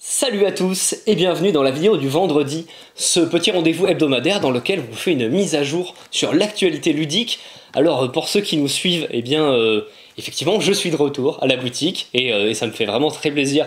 Salut à tous et bienvenue dans la vidéo du vendredi, ce petit rendez-vous hebdomadaire dans lequel on vous fait une mise à jour sur l'actualité ludique. Alors pour ceux qui nous suivent, effectivement je suis de retour à la boutique et ça me fait vraiment très plaisir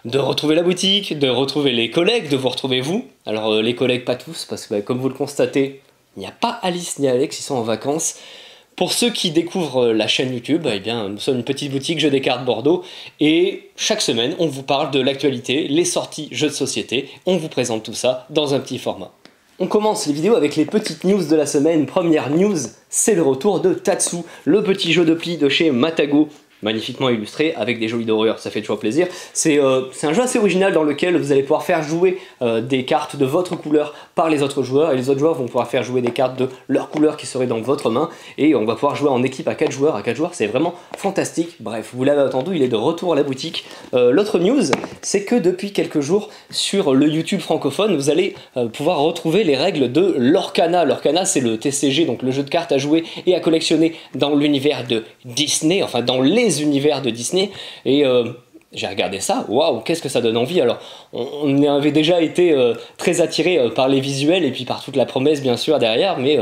de retrouver la boutique, de retrouver les collègues, de vous retrouver vous. Alors les collègues pas tous parce que comme vous le constatez, il n'y a pas Alice ni Alex, ils sont en vacances. Pour ceux qui découvrent la chaîne YouTube, nous sommes une petite boutique jeux des cartes Bordeaux et chaque semaine on vous parle de l'actualité, les sorties jeux de société, on vous présente tout ça dans un petit format. On commence les vidéos avec les petites news de la semaine. Première news, c'est le retour de Tatsu, le petit jeu de pli de chez Matago. Magnifiquement illustré avec des jolis dorures, ça fait toujours plaisir. C'est un jeu assez original dans lequel vous allez pouvoir faire jouer des cartes de votre couleur par les autres joueurs et les autres joueurs vont pouvoir faire jouer des cartes de leur couleur qui seraient dans votre main et on va pouvoir jouer en équipe à 4 joueurs. À 4 joueurs, c'est vraiment fantastique. Bref, vous l'avez entendu, il est de retour à la boutique. L'autre news, c'est que depuis quelques jours sur le YouTube francophone, vous allez pouvoir retrouver les règles de l'Orcana. L'Orcana, c'est le TCG, donc le jeu de cartes à jouer et à collectionner dans l'univers de Disney, enfin dans les univers de Disney et j'ai regardé ça, waouh, qu'est-ce que ça donne envie. Alors on avait déjà été très attiré par les visuels et puis par toute la promesse bien sûr derrière, mais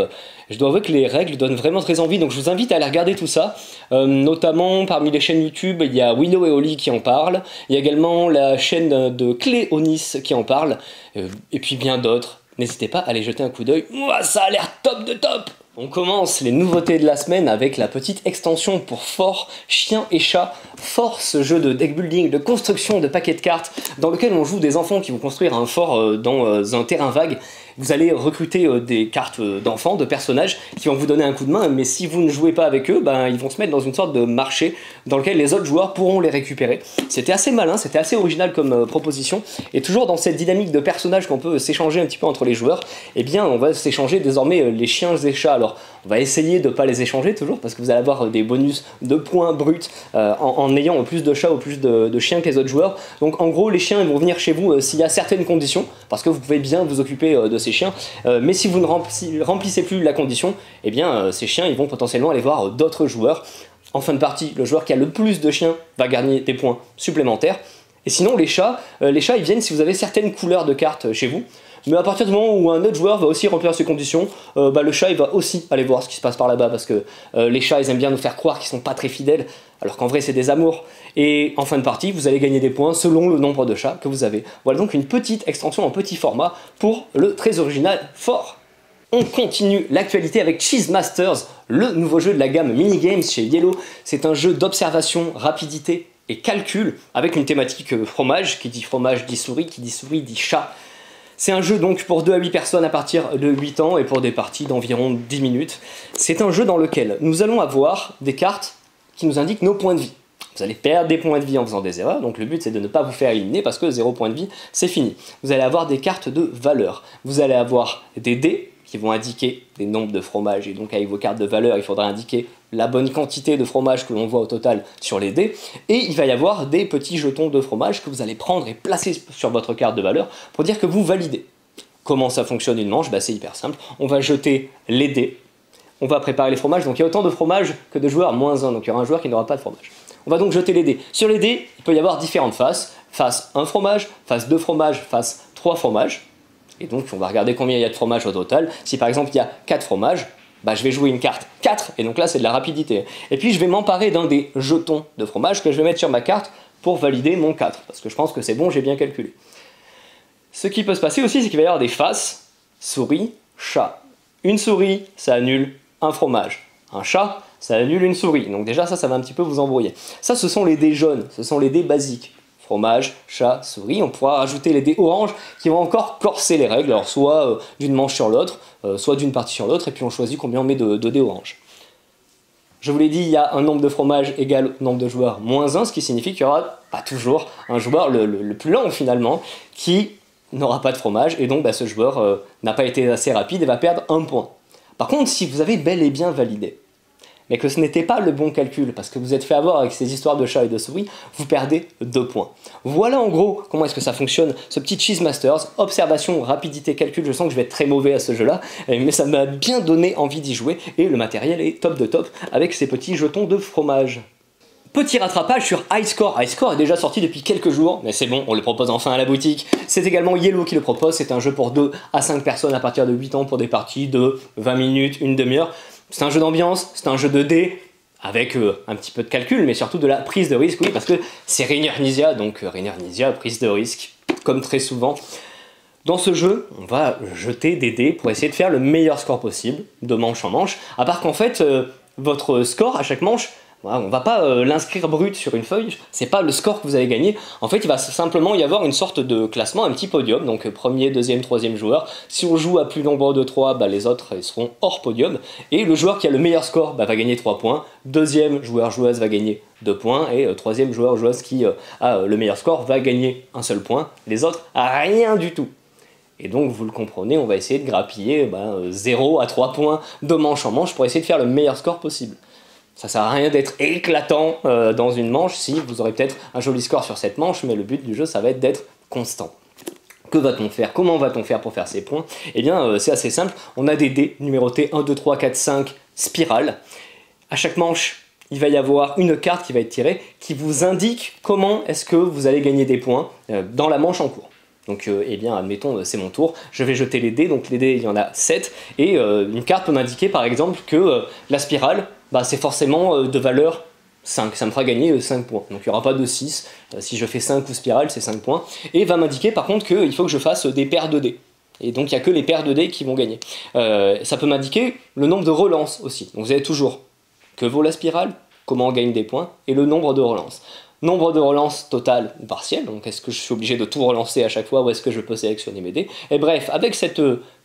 je dois avouer que les règles donnent vraiment très envie, donc je vous invite à aller regarder tout ça, notamment parmi les chaînes YouTube, il y a Willow et Oli qui en parlent, il y a également la chaîne de Cléonis qui en parle, et puis bien d'autres. N'hésitez pas à aller jeter un coup d'œil, ça a l'air top de top. On commence les nouveautés de la semaine avec la petite extension pour Fort, Chien et Chat. Fort, ce jeu de deck building, de construction de paquets de cartes, dans lequel on joue des enfants qui vont construire un fort dans un terrain vague. Vous allez recruter des cartes d'enfants, de personnages, qui vont vous donner un coup de main, mais si vous ne jouez pas avec eux, ils vont se mettre dans une sorte de marché dans lequel les autres joueurs pourront les récupérer. C'était assez malin, c'était assez original comme proposition, et toujours dans cette dynamique de personnages qu'on peut s'échanger un petit peu entre les joueurs, on va s'échanger désormais les chiens et chats. Alors, on va essayer de ne pas les échanger toujours, parce que vous allez avoir des bonus de points bruts en ayant plus de chats ou plus de chiens que les autres joueurs. Donc en gros, les chiens ils vont venir chez vous s'il y a certaines conditions, parce que vous pouvez bien vous occuper de ces chiens, mais si vous ne remplissez plus la condition, ces chiens ils vont potentiellement aller voir d'autres joueurs. En fin de partie, le joueur qui a le plus de chiens va gagner des points supplémentaires. Et sinon les chats ils viennent si vous avez certaines couleurs de cartes chez vous. Mais à partir du moment où un autre joueur va aussi remplir ces conditions, le chat il va aussi aller voir ce qui se passe par là-bas, parce que les chats ils aiment bien nous faire croire qu'ils sont pas très fidèles, alors qu'en vrai c'est des amours. Et en fin de partie, vous allez gagner des points selon le nombre de chats que vous avez. Voilà donc une petite extension en petit format pour le très original Fort. On continue l'actualité avec Cheese Masters, le nouveau jeu de la gamme Minigames chez Yellow. C'est un jeu d'observation, rapidité et calcul, avec une thématique fromage. Qui dit fromage dit souris, qui dit souris dit chat. C'est un jeu donc pour 2 à 8 personnes à partir de 8 ans et pour des parties d'environ 10 minutes. C'est un jeu dans lequel nous allons avoir des cartes qui nous indiquent nos points de vie. Vous allez perdre des points de vie en faisant des erreurs, donc le but c'est de ne pas vous faire éliminer parce que 0 point de vie c'est fini. Vous allez avoir des cartes de valeur, vous allez avoir des dés qui vont indiquer des nombres de fromages et donc avec vos cartes de valeur il faudra indiquer la bonne quantité de fromage que l'on voit au total sur les dés, et il va y avoir des petits jetons de fromage que vous allez prendre et placer sur votre carte de valeur pour dire que vous validez. Comment ça fonctionne une manche? C'est hyper simple, on va jeter les dés, on va préparer les fromages, donc il y a autant de fromages que de joueurs, moins 1, donc il y aura un joueur qui n'aura pas de fromage. On va donc jeter les dés. Sur les dés, il peut y avoir différentes faces, face 1 fromage, face 2 fromages, face 3 fromages, et donc on va regarder combien il y a de fromages au total. Si par exemple il y a 4 fromages, je vais jouer une carte 4, et donc là c'est de la rapidité. Et puis je vais m'emparer d'un des jetons de fromage que je vais mettre sur ma carte pour valider mon 4, parce que je pense que c'est bon, j'ai bien calculé. Ce qui peut se passer aussi, c'est qu'il va y avoir des faces, souris, chat. Une souris, ça annule un fromage. Un chat, ça annule une souris. Donc déjà ça va un petit peu vous embrouiller. Ça, ce sont les dés jaunes, ce sont les dés basiques. Fromage, chat, souris. On pourra rajouter les dés oranges qui vont encore corser les règles, alors soit d'une manche sur l'autre, soit d'une partie sur l'autre, et puis on choisit combien on met de dés oranges. Je vous l'ai dit, il y a un nombre de fromages égal au nombre de joueurs moins 1, ce qui signifie qu'il y aura pas toujours un joueur le plus lent finalement, qui n'aura pas de fromage, et donc ce joueur n'a pas été assez rapide et va perdre 1 point. Par contre, si vous avez bel et bien validé, mais que ce n'était pas le bon calcul, parce que vous êtes fait avoir avec ces histoires de chat et de souris, vous perdez 2 points. Voilà en gros comment est-ce que ça fonctionne, ce petit Cheese Masters, observation, rapidité, calcul. Je sens que je vais être très mauvais à ce jeu-là, mais ça m'a bien donné envie d'y jouer, et le matériel est top de top, avec ces petits jetons de fromage. Petit rattrapage sur High Score. High Score est déjà sorti depuis quelques jours, mais c'est bon, on le propose enfin à la boutique. C'est également Yellow qui le propose, c'est un jeu pour 2 à 5 personnes à partir de 8 ans pour des parties de 20 minutes, une demi-heure. C'est un jeu d'ambiance, c'est un jeu de dés, avec un petit peu de calcul, mais surtout de la prise de risque, oui, parce que c'est Rainer Knizia, donc Rainer Knizia, prise de risque, comme très souvent. Dans ce jeu, on va jeter des dés pour essayer de faire le meilleur score possible, de manche en manche, à part qu'en fait, votre score à chaque manche, voilà, on va pas l'inscrire brut sur une feuille, c'est pas le score que vous allez gagner. En fait, il va simplement y avoir une sorte de classement, un petit podium, donc premier, deuxième, troisième joueur. Si on joue à plus nombre de 3, bah, les autres ils seront hors podium. Et le joueur qui a le meilleur score va gagner 3 points. Deuxième joueur-joueuse va gagner 2 points. Et troisième joueur-joueuse qui a le meilleur score va gagner un seul point. Les autres, rien du tout. Et donc, vous le comprenez, on va essayer de grappiller 0 à 3 points de manche en manche pour essayer de faire le meilleur score possible. Ça sert à rien d'être éclatant dans une manche, si vous aurez peut-être un joli score sur cette manche, mais le but du jeu, ça va être d'être constant. Que va-t-on faire? Comment va-t-on faire pour faire ces points? Eh bien, c'est assez simple. On a des dés numérotés 1, 2, 3, 4, 5, spirale. À chaque manche, il va y avoir une carte qui va être tirée qui vous indique comment est-ce que vous allez gagner des points dans la manche en cours. Donc, eh bien, admettons, c'est mon tour, je vais jeter les dés, donc les dés, il y en a 7, et une carte peut m'indiquer, par exemple, que la spirale, c'est forcément de valeur 5, ça me fera gagner 5 points, donc il n'y aura pas de 6, si je fais 5 ou spirale, c'est 5 points, et va m'indiquer, par contre, qu'il faut que je fasse des paires de dés. Et donc, il n'y a que les paires de dés qui vont gagner. Ça peut m'indiquer le nombre de relances aussi, donc vous avez toujours que vaut la spirale, comment on gagne des points, et le nombre de relances. Nombre de relances totales ou partielles, donc est-ce que je suis obligé de tout relancer à chaque fois ou est-ce que je peux sélectionner mes dés? Et bref, avec cette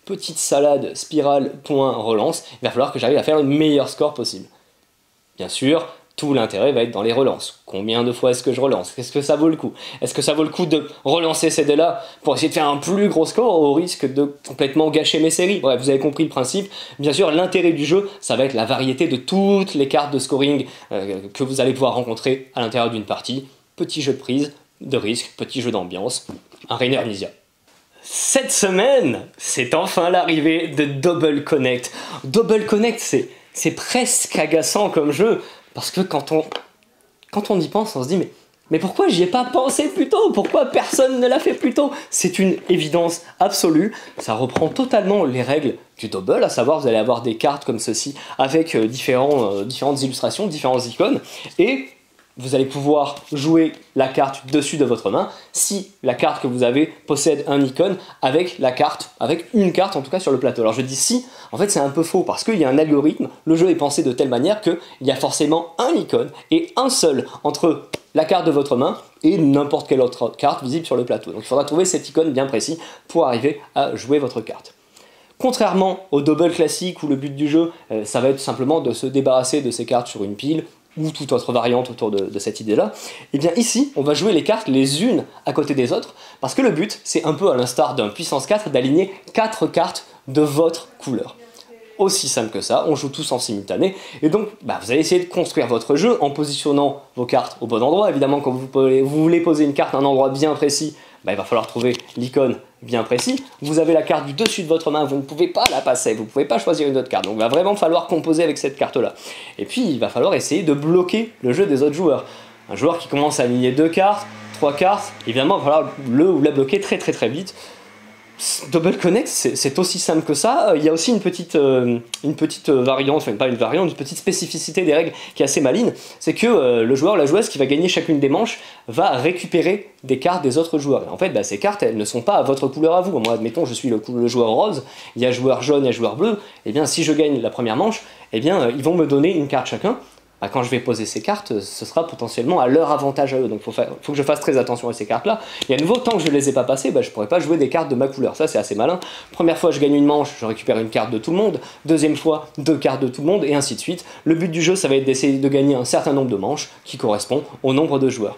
petite salade spirale point relance, il va falloir que j'arrive à faire le meilleur score possible. Bien sûr, tout l'intérêt va être dans les relances. Combien de fois est-ce que je relance? Est-ce que ça vaut le coup? Est-ce que ça vaut le coup de relancer ces dés-là pour essayer de faire un plus gros score au risque de complètement gâcher mes séries? Bref, vous avez compris le principe. Bien sûr, l'intérêt du jeu, ça va être la variété de toutes les cartes de scoring que vous allez pouvoir rencontrer à l'intérieur d'une partie. Petit jeu de prise, de risque, petit jeu d'ambiance, un Rainer Knizia. Cette semaine, c'est enfin l'arrivée de Double Connect. Double Connect, c'est presque agaçant comme jeu, parce que quand on y pense, on se dit mais pourquoi j'y ai pas pensé plus tôt? Pourquoi personne ne l'a fait plus tôt? C'est une évidence absolue, ça reprend totalement les règles du double, à savoir vous allez avoir des cartes comme ceci avec différentes illustrations, différentes icônes, et vous allez pouvoir jouer la carte dessus de votre main si la carte que vous avez possède un icône avec une carte en tout cas sur le plateau. Alors je dis si, en fait c'est un peu faux parce qu'il y a un algorithme, le jeu est pensé de telle manière qu'il y a forcément un icône et un seul entre la carte de votre main et n'importe quelle autre carte visible sur le plateau. Donc il faudra trouver cet icône bien précis pour arriver à jouer votre carte. Contrairement au double classique où le but du jeu, ça va être simplement de se débarrasser de ces cartes sur une pile, ou toute autre variante autour de cette idée-là, et bien ici, on va jouer les cartes les unes à côté des autres, parce que le but, c'est un peu à l'instar d'un puissance 4, d'aligner 4 cartes de votre couleur. Aussi simple que ça, on joue tous en simultané, et donc vous allez essayer de construire votre jeu en positionnant vos cartes au bon endroit. Évidemment, quand vous voulez poser une carte à un endroit bien précis, il va falloir trouver l'icône bien précis. Vous avez la carte du dessus de votre main, vous ne pouvez pas la passer, vous ne pouvez pas choisir une autre carte, donc il va vraiment falloir composer avec cette carte-là. Et puis il va falloir essayer de bloquer le jeu des autres joueurs. Un joueur qui commence à aligner 2 cartes, 3 cartes, évidemment il va falloir le ou la bloquer très très très vite. Double Connect, c'est aussi simple que ça. Il y a aussi une petite variante, enfin pas une variante, une petite spécificité des règles qui est assez maligne, c'est que le joueur ou la joueuse qui va gagner chacune des manches va récupérer des cartes des autres joueurs. Et en fait, ces cartes, elles ne sont pas à votre couleur à vous. Moi, admettons, je suis le joueur rose, il y a joueur jaune et joueur bleu, et bien si je gagne la première manche, eh bien ils vont me donner une carte chacun. Quand je vais poser ces cartes, ce sera potentiellement à leur avantage à eux. Donc il faut que je fasse très attention à ces cartes-là. Et à nouveau, tant que je ne les ai pas passées, je ne pourrai pas jouer des cartes de ma couleur. Ça, c'est assez malin. Première fois, je gagne une manche, je récupère une carte de tout le monde. Deuxième fois, 2 cartes de tout le monde, et ainsi de suite. Le but du jeu, ça va être d'essayer de gagner un certain nombre de manches qui correspond au nombre de joueurs.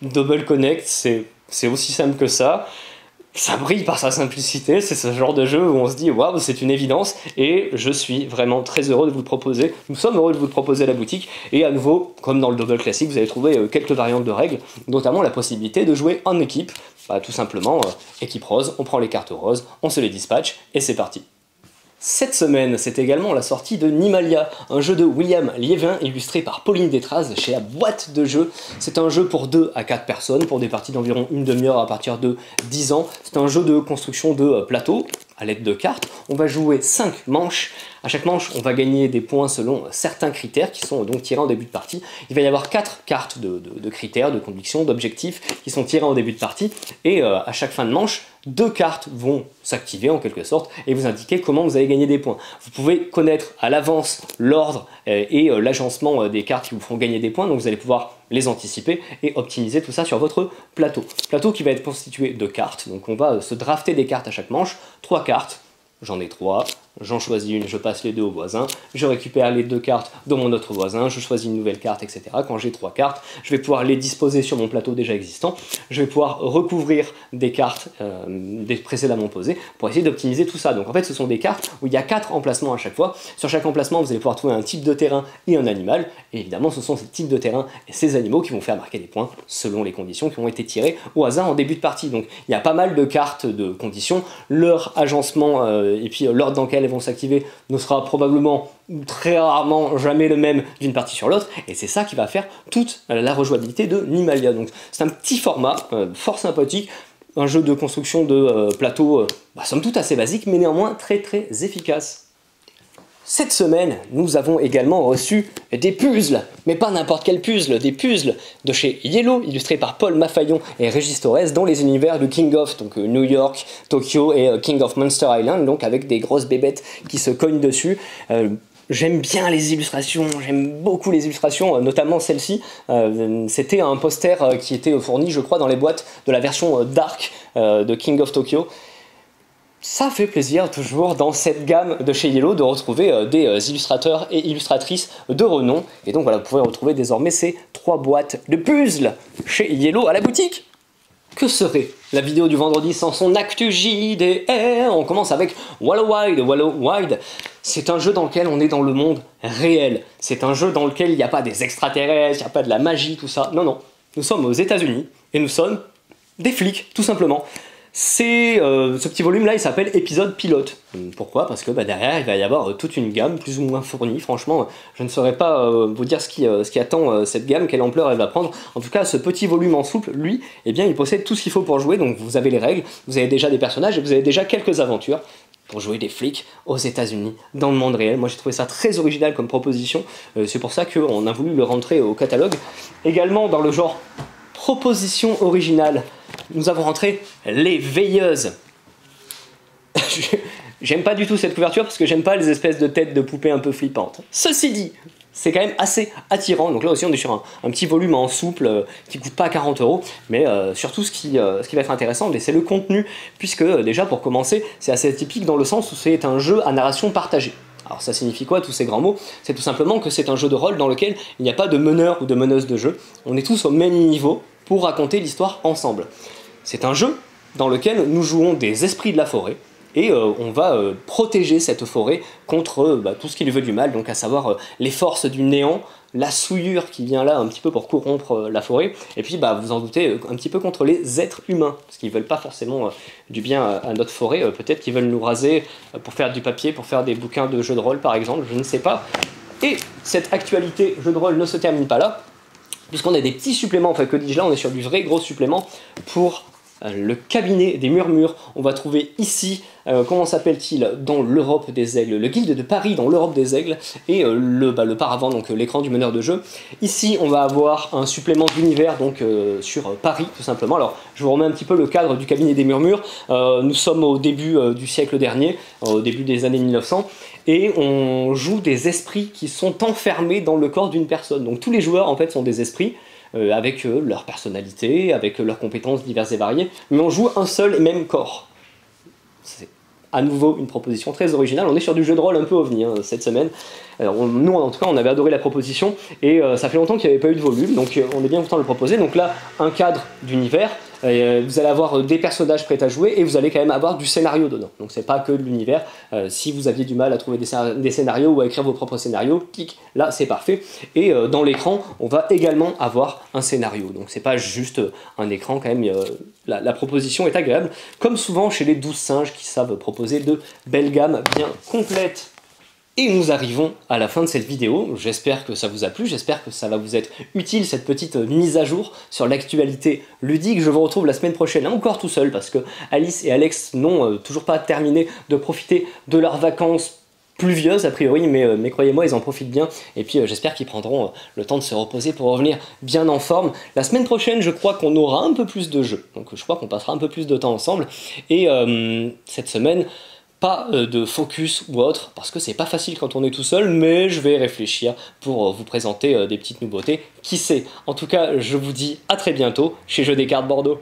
Double Connect, c'est aussi simple que ça. Ça brille par sa simplicité, c'est ce genre de jeu où on se dit waouh, c'est une évidence, et je suis vraiment très heureux de vous le proposer. Nous sommes heureux de vous le proposer à la boutique, et à nouveau, comme dans le double classique, vous allez trouver quelques variantes de règles, notamment la possibilité de jouer en équipe. Tout simplement, équipe rose, on prend les cartes roses, on se les dispatche, et c'est parti. Cette semaine, c'est également la sortie de Nimalia, un jeu de William Liévin illustré par Pauline Détraz chez la boîte de jeu. C'est un jeu pour 2 à 4 personnes, pour des parties d'environ une demi-heure à partir de 10 ans. C'est un jeu de construction de plateau à l'aide de cartes. On va jouer 5 manches. À chaque manche, on va gagner des points selon certains critères qui sont donc tirés en début de partie. Il va y avoir 4 cartes de critères, de convictions, d'objectifs qui sont tirés en début de partie. Et à chaque fin de manche, 2 cartes vont s'activer en quelque sorte et vous indiquer comment vous allez gagner des points. Vous pouvez connaître à l'avance l'ordre et l'agencement des cartes qui vous feront gagner des points, donc vous allez pouvoir les anticiper et optimiser tout ça sur votre plateau. Plateau qui va être constitué de cartes, donc on va se drafter des cartes à chaque manche, 3 cartes. J'en ai 3, j'en choisis une, je passe les 2 au voisin, je récupère les 2 cartes de mon autre voisin, je choisis une nouvelle carte, etc. Quand j'ai 3 cartes, je vais pouvoir les disposer sur mon plateau déjà existant, je vais pouvoir recouvrir des cartes des précédemment posées pour essayer d'optimiser tout ça. Donc en fait ce sont des cartes où il y a 4 emplacements à chaque fois. Sur chaque emplacement vous allez pouvoir trouver un type de terrain et un animal, et évidemment ce sont ces types de terrain et ces animaux qui vont faire marquer des points selon les conditions qui ont été tirées au hasard en début de partie. Donc il y a pas mal de cartes de conditions, leur agencement et puis l'ordre dans lequel elles vont s'activer ne sera probablement très rarement jamais le même d'une partie sur l'autre, et c'est ça qui va faire toute la rejouabilité de Nimalia. Donc c'est un petit format fort sympathique, un jeu de construction de plateau somme toute assez basique mais néanmoins très efficace. Cette semaine, nous avons également reçu des puzzles, mais pas n'importe quel puzzle, des puzzles de chez Yellow, illustrés par Paul Maffaillon et Régis Torres, dans les univers de King of, donc New York, Tokyo et King of Monster Island, donc avec des grosses bébêtes qui se cognent dessus. J'aime bien les illustrations, j'aime beaucoup les illustrations, notamment celle-ci. C'était un poster qui était fourni, je crois, dans les boîtes de la version Dark de King of Tokyo. Ça fait plaisir toujours dans cette gamme de chez Yellow de retrouver des illustrateurs et illustratrices de renom. Et donc voilà, vous pouvez retrouver désormais ces 3 boîtes de puzzles chez Yellow à la boutique. Que serait la vidéo du vendredi sans son actu JDR? On commence avec Wallow Wide. Wallow Wide, c'est un jeu dans lequel on est dans le monde réel. C'est un jeu dans lequel il n'y a pas des extraterrestres, il n'y a pas de la magie, tout ça. Non, non. Nous sommes aux États-Unis et nous sommes des flics, tout simplement. Ce petit volume là il s'appelle épisode pilote. Pourquoi? Parce que derrière il va y avoir toute une gamme plus ou moins fournie. Franchement je ne saurais pas vous dire ce qui attend cette gamme, quelle ampleur elle va prendre. En tout cas ce petit volume en souple, lui, eh bien il possède tout ce qu'il faut pour jouer. Donc vous avez les règles, vous avez déjà des personnages et vous avez déjà quelques aventures pour jouer des flics aux États-Unis dans le monde réel. Moi j'ai trouvé ça très original comme proposition, c'est pour ça qu'on a voulu le rentrer au catalogue. Également dans le genre proposition originale, nous avons rentré Les Veilleuses. J'aime pas du tout cette couverture parce que j'aime pas les espèces de têtes de poupées un peu flippantes. Ceci dit, c'est quand même assez attirant. Donc là aussi on est sur un petit volume en souple qui coûte pas 40 €, mais surtout ce qui va être intéressant, c'est le contenu, puisque déjà pour commencer, c'est assez atypique dans le sens où c'est un jeu à narration partagée. Alors ça signifie quoi tous ces grands mots? C'est tout simplement que c'est un jeu de rôle dans lequel il n'y a pas de meneur ou de meneuse de jeu. On est tous au même niveau pour raconter l'histoire ensemble. C'est un jeu dans lequel nous jouons des esprits de la forêt et on va protéger cette forêt contre tout ce qui lui veut du mal, donc à savoir les forces du néant, la souillure qui vient là un petit peu pour corrompre la forêt, et puis vous en doutez un petit peu contre les êtres humains, parce qu'ils veulent pas forcément du bien à notre forêt, peut-être qu'ils veulent nous raser pour faire du papier, pour faire des bouquins de jeux de rôle par exemple, je ne sais pas. Et cette actualité jeu de rôle ne se termine pas là, puisqu'on a des petits suppléments, enfin que dis-je là, on est sur du vrai gros supplément pour le cabinet des murmures. On va trouver ici, comment s'appelle-t-il, dans l'Europe des Aigles, le guilde de Paris dans l'Europe des Aigles, et le paravent, donc l'écran du meneur de jeu. Ici on va avoir un supplément d'univers donc sur Paris tout simplement. Alors je vous remets un petit peu le cadre du cabinet des murmures. Nous sommes au début du siècle dernier, au début des années 1900, et on joue des esprits qui sont enfermés dans le corps d'une personne. Donc tous les joueurs en fait sont des esprits, avec leur personnalité, avec leurs compétences diverses et variées, mais on joue un seul et même corps. C'est à nouveau une proposition très originale. On est sur du jeu de rôle un peu ovni cette semaine. Alors, nous en tout cas on avait adoré la proposition, et ça fait longtemps qu'il n'y avait pas eu de volume, donc on est bien content de le proposer. Donc là un cadre d'univers, vous allez avoir des personnages prêts à jouer et vous allez quand même avoir du scénario dedans. Donc c'est pas que de l'univers. Si vous aviez du mal à trouver des scénarios ou à écrire vos propres scénarios, clic, là c'est parfait. Et dans l'écran, on va également avoir un scénario. Donc c'est pas juste un écran quand même, la proposition est agréable. Comme souvent chez les 12 singes qui savent proposer de belles gammes bien complètes. Et nous arrivons à la fin de cette vidéo, j'espère que ça vous a plu, j'espère que ça va vous être utile cette petite mise à jour sur l'actualité ludique. Je vous retrouve la semaine prochaine encore tout seul parce que Alice et Alex n'ont toujours pas terminé de profiter de leurs vacances pluvieuses a priori, mais croyez-moi ils en profitent bien et puis j'espère qu'ils prendront le temps de se reposer pour revenir bien en forme. La semaine prochaine je crois qu'on aura un peu plus de jeux, donc je crois qu'on passera un peu plus de temps ensemble et cette semaine pas de focus ou autre, parce que c'est pas facile quand on est tout seul, mais je vais réfléchir pour vous présenter des petites nouveautés. Qui sait? En tout cas, je vous dis à très bientôt chez Jeux des Cartes Bordeaux.